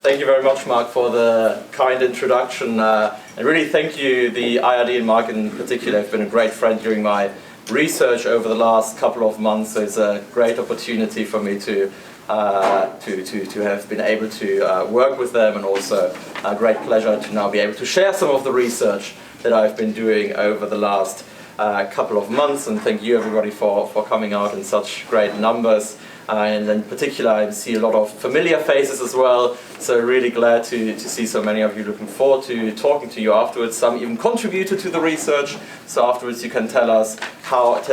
Thank you very much, Mark, for the kind introduction. And really thank you, the IRD and Mark in particular, have been a great friend during my research over the last couple of months. So it's a great opportunity for me to have been able to work with them, and also a great pleasure to now be able to share some of the research that I've been doing over the last couple of months. And thank you everybody for coming out in such great numbers. And in particular, I see a lot of familiar faces as well, so really glad to see so many of you. Looking forward to talking to you afterwards. Some even contributed to the research, so afterwards you can tell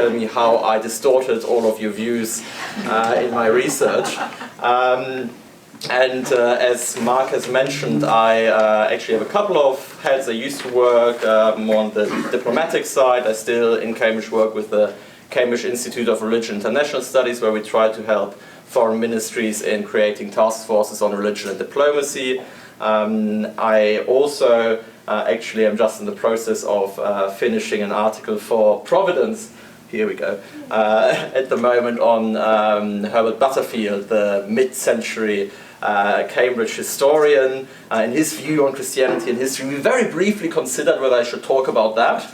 me how I distorted all of your views in my research. As Mark has mentioned, I actually have a couple of heads. I used to work more on the diplomatic side. I still in Cambridge work with the Cambridge Institute of Religion and International Studies, where we try to help foreign ministries in creating task forces on religion and diplomacy. I also actually am just in the process of finishing an article for Providence, here we go, at the moment on Herbert Butterfield, the mid-century Cambridge historian, and his view on Christianity and history. We very briefly considered whether I should talk about that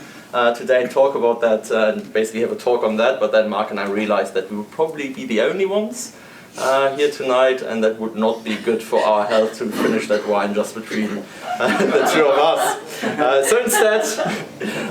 today and talk about that and basically have a talk on that, but then Mark and I realized that we would probably be the only ones here tonight, and that would not be good for our health to finish that wine just between the two of us. So instead,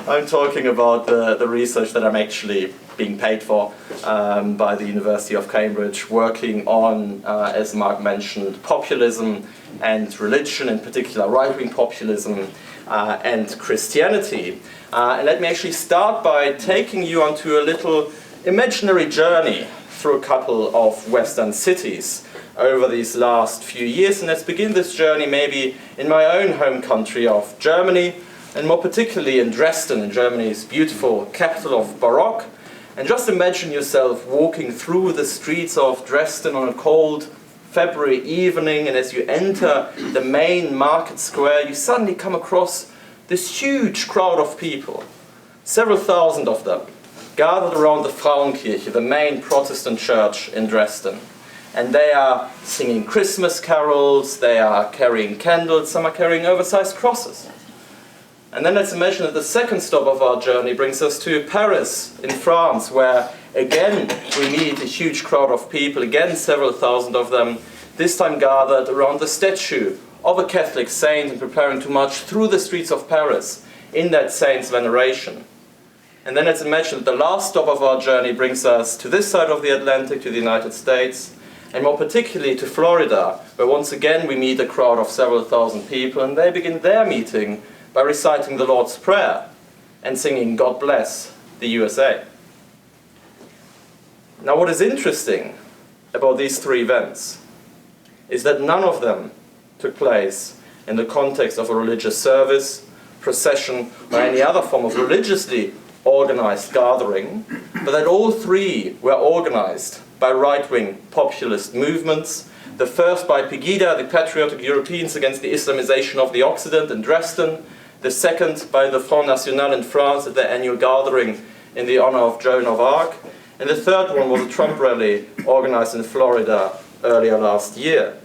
I'm talking about the research that I'm actually being paid for by the University of Cambridge, working on, as Mark mentioned, populism and religion, in particular right-wing populism and Christianity. And let me actually start by taking you onto a little imaginary journey through a couple of Western cities over these last few years. And let's begin this journey maybe in my own home country of Germany, and more particularly in Dresden, in Germany's beautiful capital of Baroque. And just imagine yourself walking through the streets of Dresden on a cold February evening, and as you enter the main market square, you suddenly come across this huge crowd of people, several thousand of them, gathered around the Frauenkirche, the main Protestant church in Dresden. And they are singing Christmas carols, they are carrying candles, some are carrying oversized crosses. And then let's imagine that the second stop of our journey brings us to Paris in France, where again we meet a huge crowd of people, again several thousand of them, this time gathered around the statue of a Catholic saint and preparing to march through the streets of Paris in that saint's veneration. And then let's imagine that the last stop of our journey brings us to this side of the Atlantic, to the United States, and more particularly to Florida, where once again we meet a crowd of several thousand people, and they begin their meeting by reciting the Lord's Prayer and singing God Bless the USA. Now what is interesting about these three events is that none of them took place in the context of a religious service, procession, or any other form of religiously organized gathering, but that all three were organized by right-wing populist movements. The first by Pegida, the Patriotic Europeans Against the Islamization of the Occident in Dresden. The second by the Front National in France at their annual gathering in the honor of Joan of Arc. And the third one was a Trump rally organized in Florida earlier last year.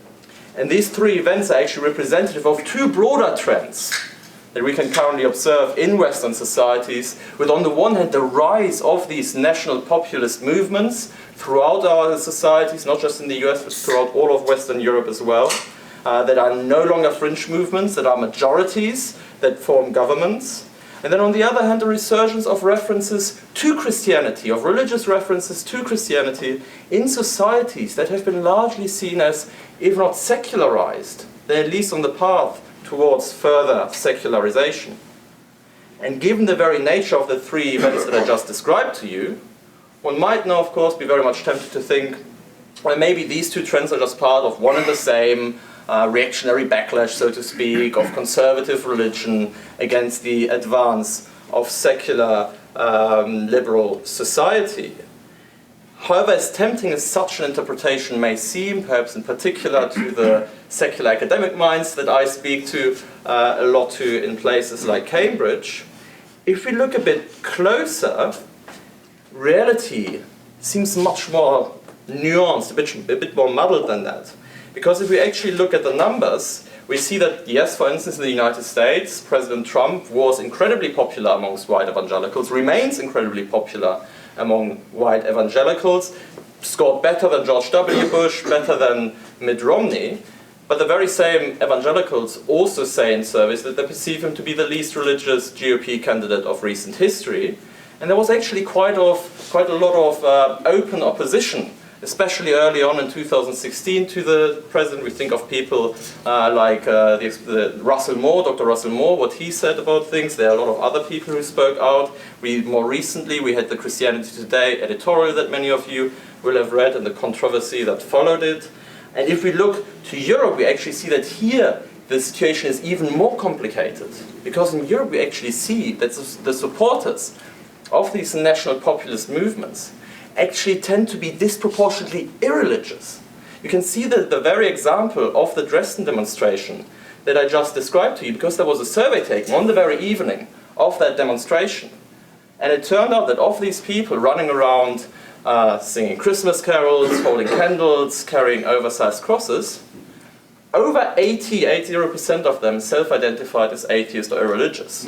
And these three events are actually representative of two broader trends that we can currently observe in Western societies, with on the one hand the rise of these national populist movements throughout our societies, not just in the US, but throughout all of Western Europe as well, that are no longer fringe movements, that are majorities that form governments. And then on the other hand, a resurgence of references to Christianity, of religious references to Christianity in societies that have been largely seen as, if not secularized, they're at least on the path towards further secularization. And given the very nature of the three events that I just described to you, one might now, of course, be very much tempted to think, well, maybe these two trends are just part of one and the same reactionary backlash, so to speak, of conservative religion against the advance of secular liberal society. However, as tempting as such an interpretation may seem, perhaps in particular to the secular academic minds that I speak to a lot to in places like Cambridge, if we look a bit closer, reality seems much more nuanced, a bit more muddled than that. Because if we actually look at the numbers, we see that, yes, for instance, in the United States, President Trump was incredibly popular amongst white evangelicals, remains incredibly popular among white evangelicals, scored better than George W. Bush, better than Mitt Romney. But the very same evangelicals also say in surveys that they perceive him to be the least religious GOP candidate of recent history. And there was actually quite a lot of open opposition, especially early on in 2016 to the president. We think of people like the Russell Moore, Dr. Russell Moore, what he said about things. There are a lot of other people who spoke out. More recently, we had the Christianity Today editorial that many of you will have read and the controversy that followed it. And if we look to Europe, we actually see that here the situation is even more complicated. Because in Europe, we actually see that the supporters of these national populist movements actually tend to be disproportionately irreligious. You can see that the very example of the Dresden demonstration that I just described to you, because there was a survey taken on the very evening of that demonstration. And it turned out that of these people running around singing Christmas carols, holding candles, carrying oversized crosses, over 80% of them self-identified as atheist or irreligious.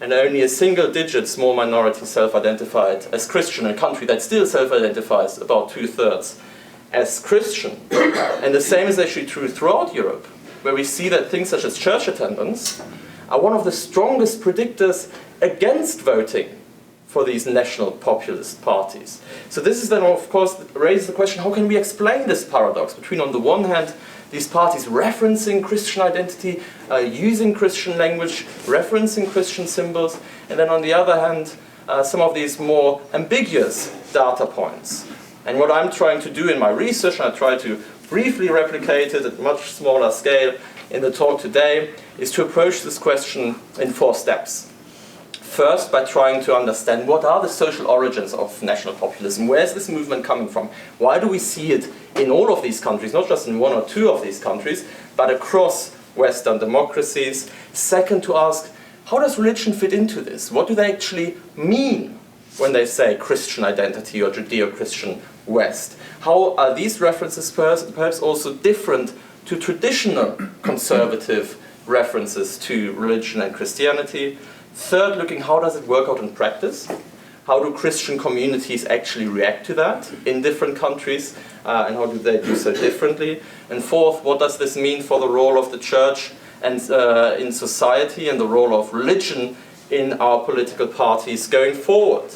And only a single-digit small minority self-identified as Christian, in a country that still self-identifies about 2/3 as Christian. And the same is actually true throughout Europe, where we see that things such as church attendance are one of the strongest predictors against voting for these national populist parties. So this is then, of course, raises the question, how can we explain this paradox between, on the one hand, these parties referencing Christian identity, using Christian language, referencing Christian symbols, and then on the other hand, some of these more ambiguous data points. And what I'm trying to do in my research, and I try to briefly replicate it at much smaller scale in the talk today, is to approach this question in 4 steps. First, by trying to understand what are the social origins of national populism. Where is this movement coming from? Why do we see it in all of these countries, not just in 1 or 2 of these countries, but across Western democracies? Second, to ask, how does religion fit into this? What do they actually mean when they say Christian identity or Judeo-Christian West? How are these references perhaps also different to traditional conservative references to religion and Christianity? Third, looking how does it work out in practice? How do Christian communities actually react to that in different countries? And how do they do so differently? And fourth, what does this mean for the role of the church and in society and the role of religion in our political parties going forward?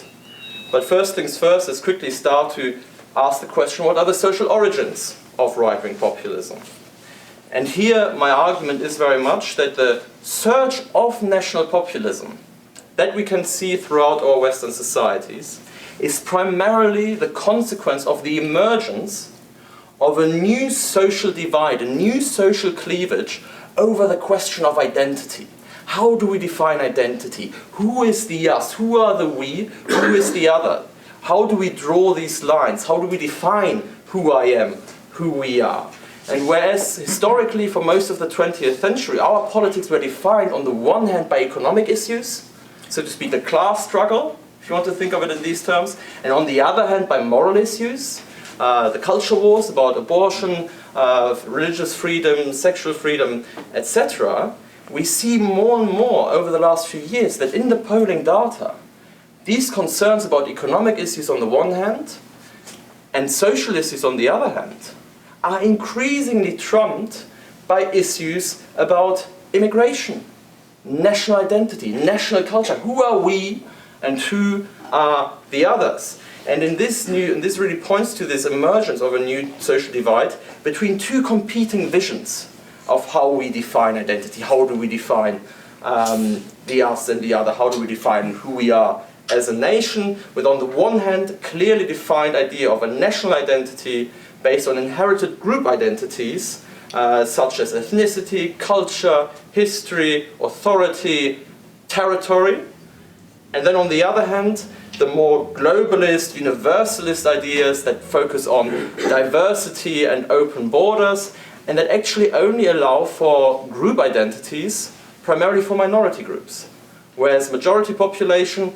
But first things first, let's quickly start to ask the question, what are the social origins of right-wing populism? And here my argument is very much that the surge of national populism that we can see throughout our Western societies is primarily the consequence of the emergence of a new social divide, a new social cleavage over the question of identity. How do we define identity? Who is the us? Who are the we? Who is the other? How do we draw these lines? How do we define who I am, who we are? And whereas historically for most of the 20th century our politics were defined on the one hand by economic issues, so to speak the class struggle, if you want to think of it in these terms, and on the other hand by moral issues, the culture wars about abortion, religious freedom, sexual freedom, etc., we see more and more over the last few years that in the polling data, these concerns about economic issues on the one hand and social issues on the other hand are increasingly trumped by issues about immigration, national identity, national culture. Who are we and who are the others? And this really points to this emergence of a new social divide between 2 competing visions of how we define identity. How do we define the us and the other? How do we define who we are as a nation? With on the one hand, a clearly defined idea of a national identity based on inherited group identities, such as ethnicity, culture, history, authority, territory. And then on the other hand, the more globalist, universalist ideas that focus on diversity and open borders, and that actually only allow for group identities, primarily for minority groups. Whereas majority population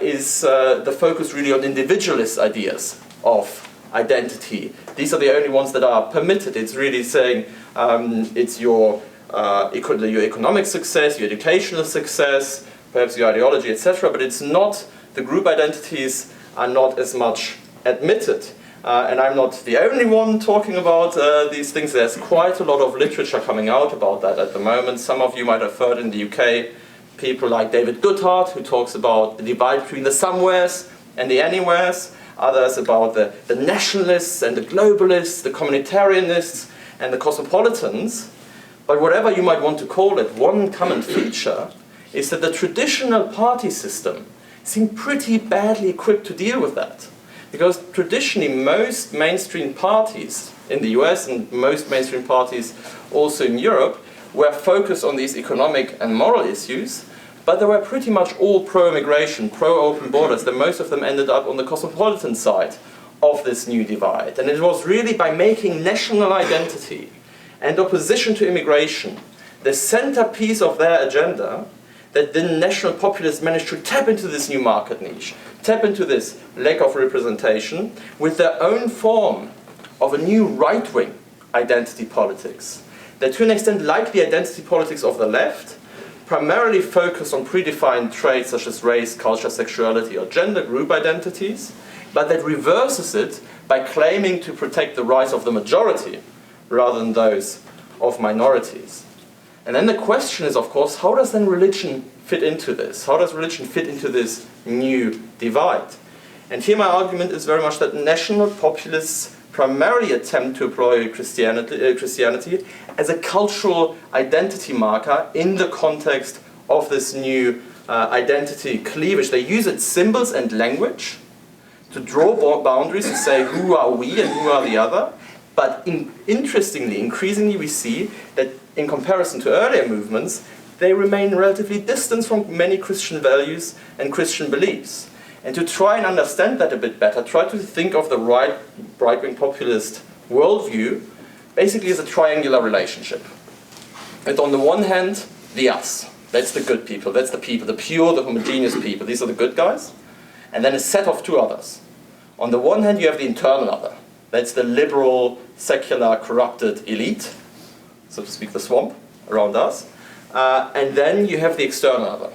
is the focus really on individualist ideas of identity. These are the only ones that are permitted. It's really saying it's your economic success, your educational success, perhaps your ideology, etc. But it's not, the group identities are not as much admitted. And I'm not the only one talking about these things. There's quite a lot of literature coming out about that at the moment. Some of you might have heard in the UK people like David Goodhart, who talks about the divide between the somewheres and the anywheres. Others about the nationalists and the globalists, the communitarianists and the cosmopolitans. But whatever you might want to call it, one common feature is that the traditional party system seemed pretty badly equipped to deal with that. Because traditionally most mainstream parties in the US and most mainstream parties also in Europe were focused on these economic and moral issues, but they were pretty much all pro-immigration, pro-open borders, that most of them ended up on the cosmopolitan side of this new divide. And it was really by making national identity and opposition to immigration the centerpiece of their agenda that the national populists managed to tap into this new market niche, tap into this lack of representation with their own form of a new right-wing identity politics that, to an extent, like the identity politics of the left, primarily focus on predefined traits such as race, culture, sexuality, or gender group identities, but that reverses it by claiming to protect the rights of the majority rather than those of minorities. And then the question is, of course, how does then religion fit into this? How does religion fit into this new divide? And here my argument is very much that national populists primarily attempt to employ Christianity as a cultural identity marker in the context of this new identity cleavage. They use its symbols and language to draw boundaries to say who are we and who are the other. But interestingly, increasingly we see that in comparison to earlier movements, they remain relatively distant from many Christian values and Christian beliefs. And to try and understand that a bit better, try to think of the right-wing populist worldview basically as a triangular relationship. And on the one hand, the us. That's the good people. That's the people, the pure, the homogeneous people. These are the good guys. And then a set of two others. On the one hand, you have the internal other. That's the liberal, secular, corrupted elite, so to speak, the swamp around us. And then you have the external other.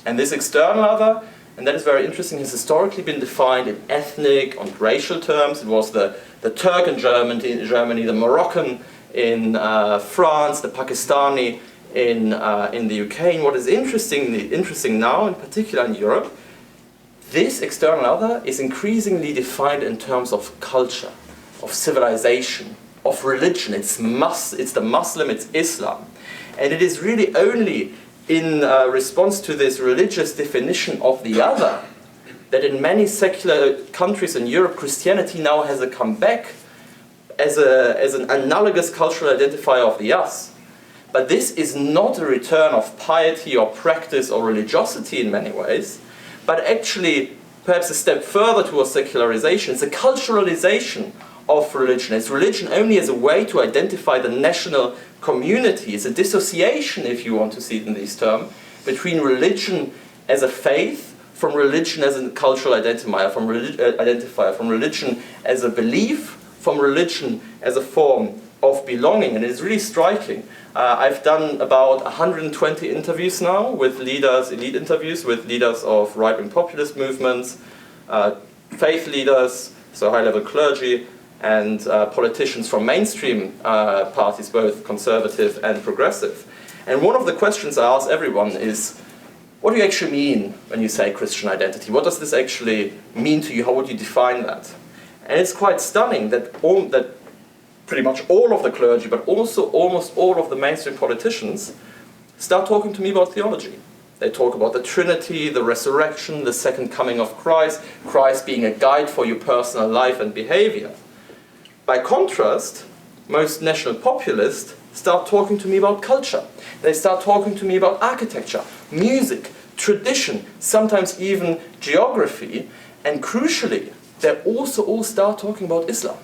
And this external other, and that is very interesting, has historically been defined in ethnic and racial terms. It was the Turk in Germany, the Moroccan in France, the Pakistani in the UK. And what is interesting now, in particular in Europe, this external other is increasingly defined in terms of culture, of civilization, of religion. It's the Muslim, it's Islam. And it is really only in response to this religious definition of the other that in many secular countries in Europe, Christianity now has a comeback as an analogous cultural identifier of the us. But this is not a return of piety or practice or religiosity in many ways, but actually perhaps a step further towards secularization. It's a culturalization of religion. It's religion only as a way to identify the national community. It's a dissociation, if you want to see it in these terms, between religion as a faith from religion as a cultural identifier, from religion as a belief, from religion as a form of belonging. And it's really striking. I've done about 120 interviews now with leaders, elite interviews with leaders of right-wing populist movements, faith leaders, so high-level clergy, and politicians from mainstream parties, both conservative and progressive. And one of the questions I ask everyone is, what do you actually mean when you say Christian identity? What does this actually mean to you? How would you define that? And it's quite stunning that pretty much all of the clergy, but also almost all of the mainstream politicians, start talking to me about theology. They talk about the Trinity, the resurrection, the second coming of Christ, Christ being a guide for your personal life and behavior. By contrast, most national populists start talking to me about culture. They start talking to me about architecture, music, tradition, sometimes even geography, and crucially, they also all start talking about Islam.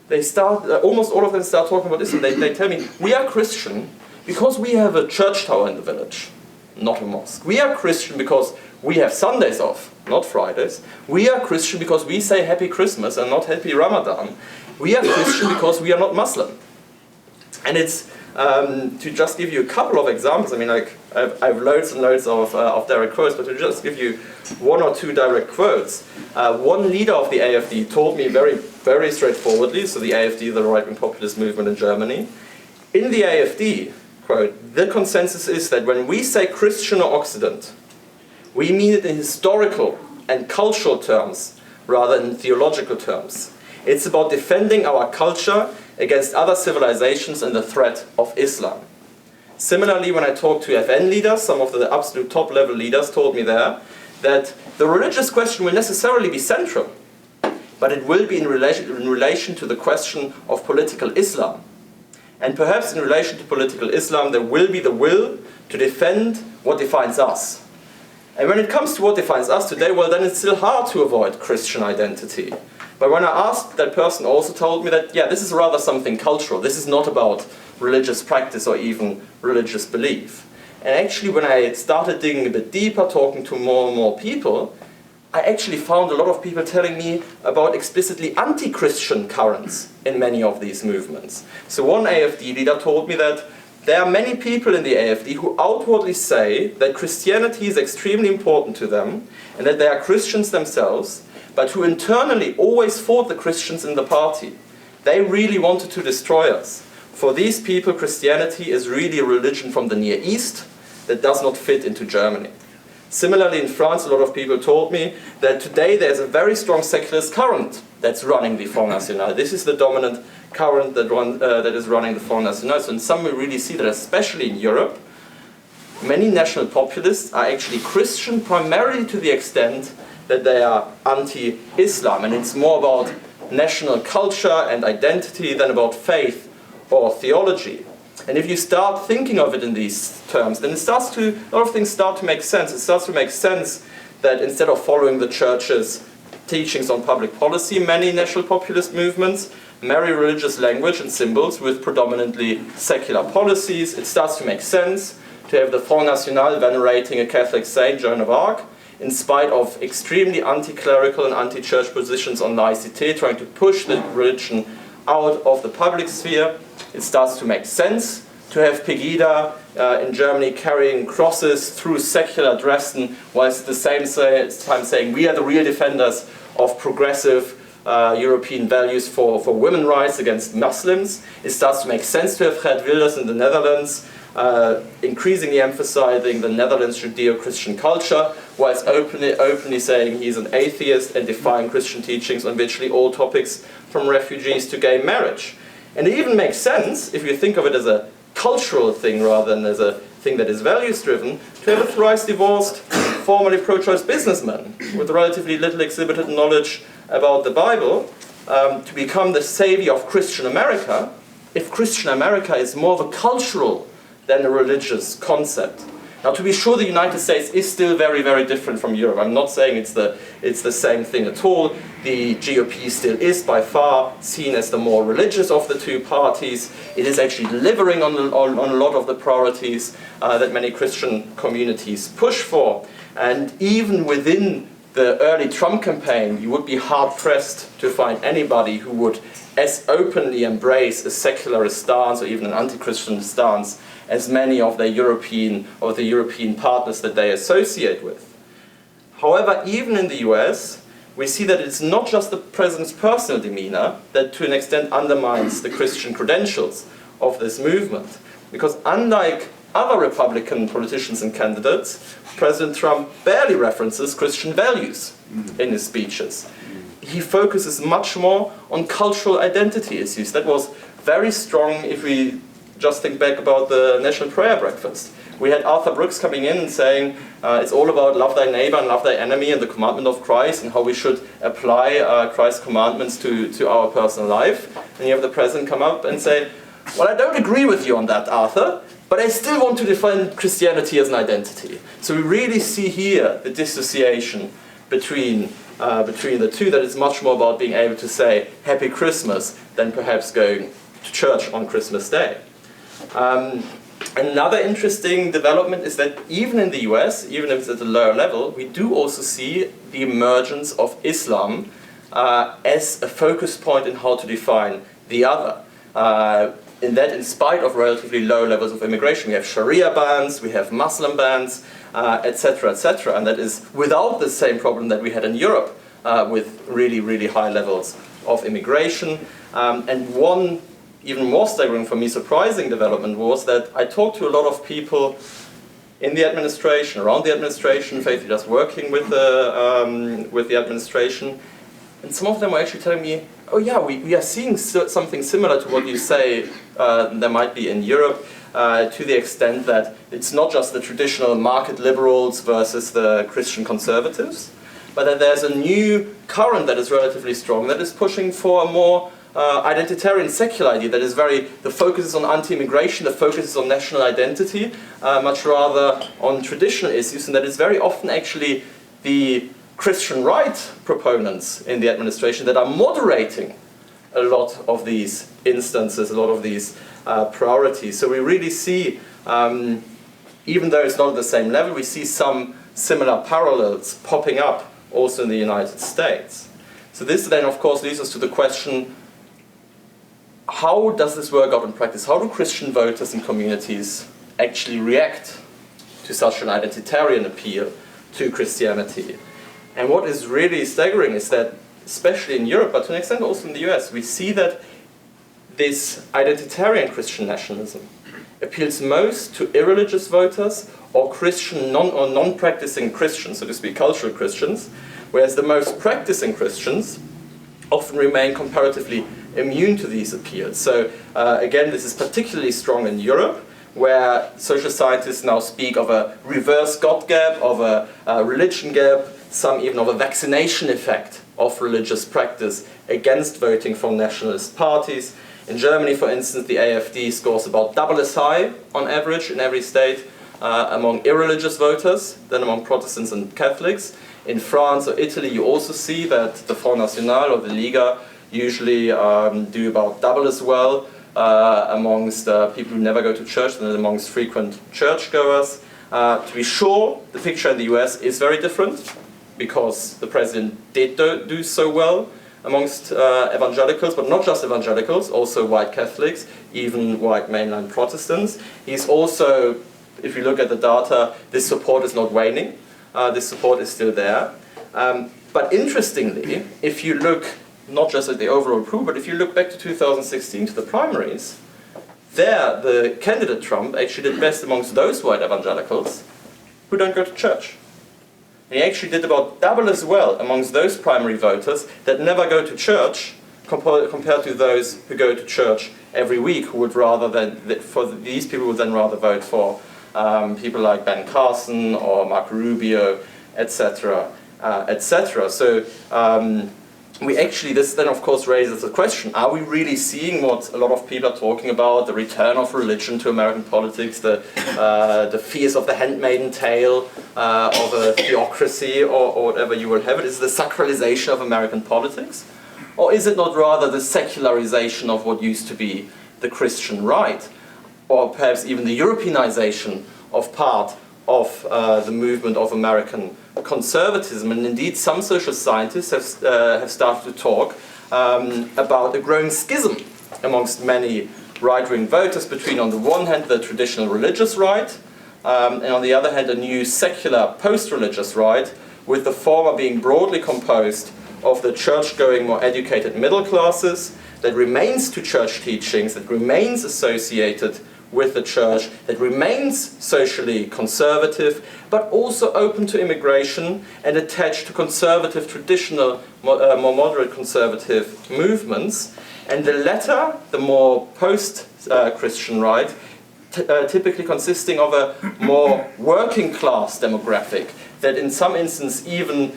Almost all of them start talking about Islam. They tell me, we are Christian because we have a church tower in the village. not a mosque. We are Christian because we have Sundays off, not Fridays. We are Christian because we say Happy Christmas and not Happy Ramadan. We are Christian because we are not Muslim. And it's, to just give you a couple of examples, I mean, like, I have loads and loads of direct quotes, but to just give you one or two direct quotes, one leader of the AfD told me very, very straightforwardly, so the AfD, the right-wing populist movement in Germany, in the AfD, quote, the consensus is that when we say Christian or Occident, we mean it in historical and cultural terms rather than theological terms. It's about defending our culture against other civilizations and the threat of Islam. Similarly, when I talked to FN leaders, some of the absolute top-level leaders told me there that the religious question will necessarily be central, but it will be in relation to the question of political Islam. And perhaps in relation to political Islam, there will be the will to defend what defines us. And when it comes to what defines us today, well, then it's still hard to avoid Christian identity. But when I asked, that person also told me that, yeah, this is rather something cultural. This is not about religious practice or even religious belief. And actually, when I started digging a bit deeper, talking to more and more people, I actually found a lot of people telling me about explicitly anti-Christian currents in many of these movements. So one AfD leader told me that there are many people in the AfD who outwardly say that Christianity is extremely important to them and that they are Christians themselves, but who internally always fought the Christians in the party. They really wanted to destroy us. For these people, Christianity is really a religion from the Near East that does not fit into Germany. Similarly, in France, a lot of people told me that today there's a very strong secularist current that's running the Front National. This is the dominant current that is running the Front National. So in some we really see that, especially in Europe, many national populists are actually Christian primarily to the extent that they are anti-Islam. And it's more about national culture and identity than about faith or theology. And if you start thinking of it in these terms, then a lot of things start to make sense. It starts to make sense that instead of following the church's teachings on public policy, many national populist movements marry religious language and symbols with predominantly secular policies. It starts to make sense to have the Front National venerating a Catholic saint, Joan of Arc, in spite of extremely anti-clerical and anti-church positions on laicite, trying to push the religion out of the public sphere. It starts to make sense to have Pegida in Germany carrying crosses through secular Dresden, whilst at the same time saying we are the real defenders of progressive European values for women's rights against Muslims. It starts to make sense to have Geert Wilders in the Netherlands increasingly emphasizing the Netherlands Judeo-Christian culture, whilst openly saying he's an atheist and defying Christian teachings on virtually all topics from refugees to gay marriage. And it even makes sense, if you think of it as a cultural thing rather than as a thing that is values-driven, to have a thrice-divorced, formerly pro-choice businessman with relatively little exhibited knowledge about the Bible to become the savior of Christian America, if Christian America is more of a cultural than a religious concept. Now, to be sure, the United States is still very, very different from Europe. I'm not saying it's the same thing at all. The GOP still is by far seen as the more religious of the two parties. It is actually delivering on a lot of the priorities that many Christian communities push for. And even within the early Trump campaign, you would be hard-pressed to find anybody who would as openly embrace a secularist stance or even an anti-Christian stance as many of the European partners that they associate with. However, even in the US, we see that it's not just the president's personal demeanor that to an extent undermines the Christian credentials of this movement. Because unlike other Republican politicians and candidates, President Trump barely references Christian values in his speeches. He focuses much more on cultural identity issues. That was very strong if we just think back about the National Prayer Breakfast. We had Arthur Brooks coming in and saying it's all about love thy neighbor and love thy enemy and the commandment of Christ and how we should apply Christ's commandments to our personal life. And you have the president come up and say, well, I don't agree with you on that, Arthur, but I still want to define Christianity as an identity. So we really see here the dissociation between the two, that it's much more about being able to say Happy Christmas than perhaps going to church on Christmas Day. Another interesting development is that even in the US, even if it's at a lower level, we do also see the emergence of Islam as a focus point in how to define the other. In that, in spite of relatively low levels of immigration, we have Sharia bans, we have Muslim bans, etc., etc., and that is without the same problem that we had in Europe with really, really high levels of immigration. And one even more staggering for me, surprising development was that I talked to a lot of people in the administration, around the administration, faithfully just working with the administration, and some of them were actually telling me, oh yeah, we are seeing something similar to what you say there might be in Europe, to the extent that it's not just the traditional market liberals versus the Christian conservatives, but that there's a new current that is relatively strong that is pushing for a more identitarian secular idea that is the focus is on anti-immigration, the focus is on national identity, much rather on traditional issues, and that is very often actually the Christian right proponents in the administration that are moderating a lot of these instances, a lot of these priorities. So we really see, even though it's not at the same level, we see some similar parallels popping up also in the United States. So this then of course leads us to the question, how does this work out in practice? How do Christian voters and communities actually react to such an identitarian appeal to Christianity? And what is really staggering is that, especially in Europe, but to an extent also in the US, we see that this identitarian Christian nationalism appeals most to irreligious voters or Christian non-practicing Christians, so to speak, cultural Christians, whereas the most practicing Christians often remain comparatively immune to these appeals. So again, this is particularly strong in Europe, where social scientists now speak of a reverse God gap, of a religion gap, some even of a vaccination effect of religious practice against voting for nationalist parties. In Germany, for instance, the AfD scores about double as high on average in every state among irreligious voters than among Protestants and Catholics. In France or Italy, you also see that the Front National or the Liga usually do about double as well amongst people who never go to church than amongst frequent churchgoers. To be sure, the picture in the US is very different because the president did do so well amongst evangelicals, but not just evangelicals, also white Catholics, even white mainline Protestants. He's also, if you look at the data, this support is not waning. This support is still there. But interestingly, if you look not just at the overall pool, but if you look back to 2016 to the primaries, there the candidate Trump actually did best amongst those white evangelicals who don't go to church. And he actually did about double as well amongst those primary voters that never go to church compared to those who go to church every week, who would rather these people would then rather vote for people like Ben Carson or Marco Rubio, etc., etc. So this then of course raises the question, are we really seeing what a lot of people are talking about, the return of religion to American politics, the fears of the handmaiden tale, of a theocracy, or whatever you will have it? Is it the sacralization of American politics? Or is it not rather the secularization of what used to be the Christian right? Or perhaps even the Europeanization of part of the movement of American conservatism? And indeed, some social scientists have started to talk about a growing schism amongst many right-wing voters between, on the one hand, the traditional religious right, and on the other hand, a new secular post-religious right, with the former being broadly composed of the church-going, more educated middle classes, that remains to church teachings, that remains associated with the church, that remains socially conservative, but also open to immigration and attached to conservative, traditional, more moderate conservative movements. And the latter, the more post-Christian right, typically consisting of a more working class demographic, that in some instances even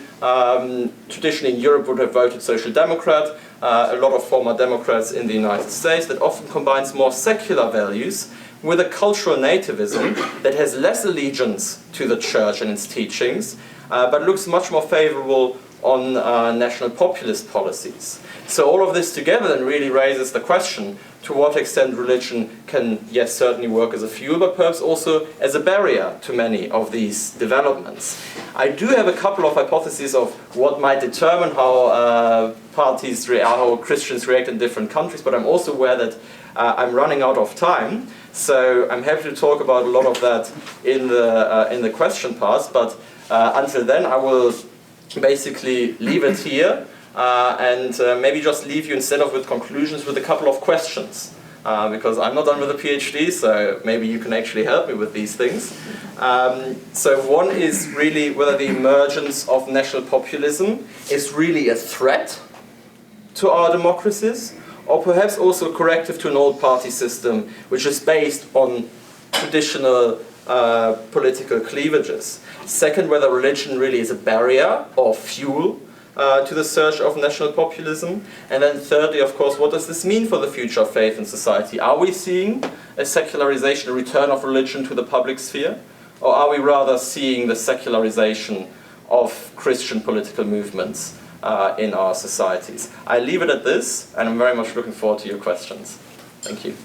traditionally in Europe would have voted Social Democrat, a lot of former Democrats in the United States, that often combines more secular values with a cultural nativism that has less allegiance to the church and its teachings, but looks much more favorable on national populist policies. So all of this together then really raises the question to what extent religion can, yes, certainly work as a fuel, but perhaps also as a barrier to many of these developments. I do have a couple of hypotheses of what might determine how how Christians react in different countries, but I'm also aware that I'm running out of time, so I'm happy to talk about a lot of that in the question part, but until then I will basically leave it here. And maybe just leave you, instead of with conclusions, with a couple of questions. Because I'm not done with a PhD, so maybe you can actually help me with these things. So one is really whether the emergence of national populism is really a threat to our democracies, or perhaps also a corrective to an old party system which is based on traditional political cleavages. Second, whether religion really is a barrier or fuel to the surge of national populism. And then thirdly, of course, what does this mean for the future of faith in society? Are we seeing a secularization, a return of religion to the public sphere? Or are we rather seeing the secularization of Christian political movements in our societies? I leave it at this, and I'm very much looking forward to your questions. Thank you.